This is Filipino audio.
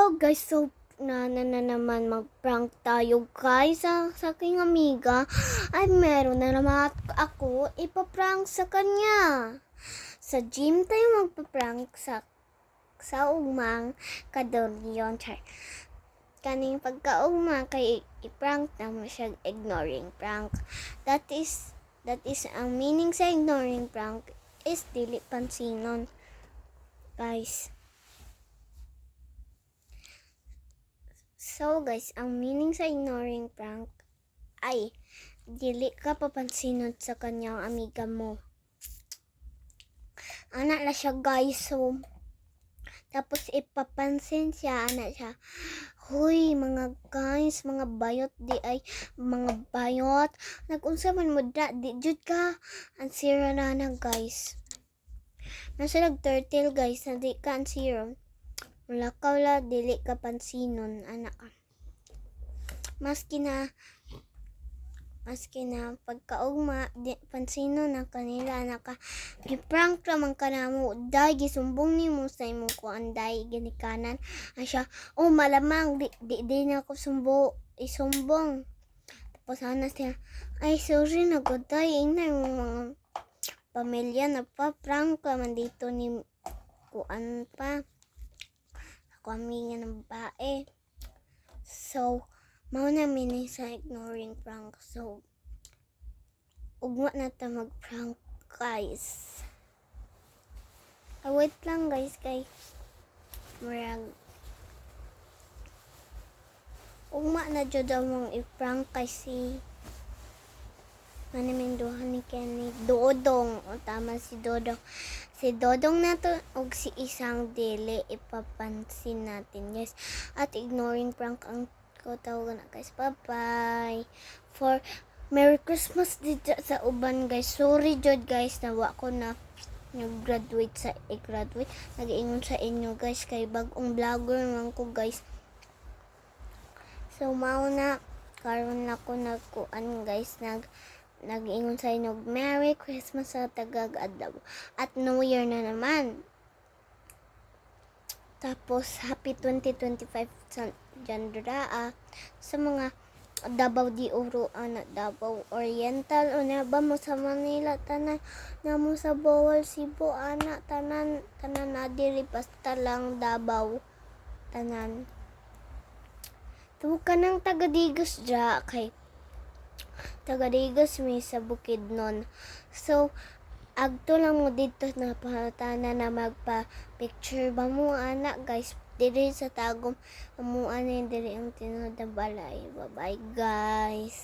Hello guys, so na naman mag-prank tayo guys sa aking amiga. Ay meron na naman ako ipaprank sa kanya. Sa gym tayo magpa-prank sa umang kadoryon. Char. Kaning pagkaugma kay i-prank na mo siya, ignoring prank. That is ang meaning sa ignoring prank is dili pansinon. Guys. So guys, ang meaning sa ignoring prank ay dili ka papansinod sa kanyang amiga mo. Anak na siya guys, so tapos ipapansin siya, anak siya. Huy, mga guys, mga bayot di ay mga bayot. Nag-unsa man mo da, di jud ka. Ang sira na guys. Nasa nag-turtle guys, na di ka ang sira. Wala ka wala, dili ka pansinon, anak. Maski na pagkaugma, di pansinon na kanila, anak ka. Giprank naman ka na mo, day, gisumbong ni mo sa imo ko, anday, ginikanan. Asya, oh malamang, di na ako isumbong. Tapos ana siya, ay sorry na ko, day, ingay mo mga pamilya na pa, prank ka man dito ni kuan pa. Kami nga ng bae. So, mao na meaning sa ignoring prank. So, ugma na ta mag-prank, guys. Wait lang, guys, kay murag. Ugma na jud mong i-prank kasi maniminduhan ni Kenny Dodong. O tama si Dodong. Si Dodong na to og si isang dili ipapansin natin guys. At ignoring prank ang tawagan na guys. Bye-bye. For Merry Christmas dito sa uban guys. Sorry jud guys na wa ko na nag-graduate sa i-graduate. Nag-ingon sa inyo guys kay bagong vlogger man ko guys. So mao na karon na ko nagkuan guys nag-ingon sa inyo Merry Christmas sa tagag adlaw at New Year na naman. Tapos Happy 2025 sa Jandra sa mga Davao di Oro Davao Oriental o na ba mo sa Manila tanan na mo sa Bohol Cebu ana tanan na diri basta lang Davao tanan. Tuwa ka ng taga-Digos dra kay taga-Digos mi sa Bukidnon. So, agto lang mo dito na pahatana na magpa-picture ba mo anak guys. Diri sa tagom amuan diri ang tinuod na balay. Bye-bye guys.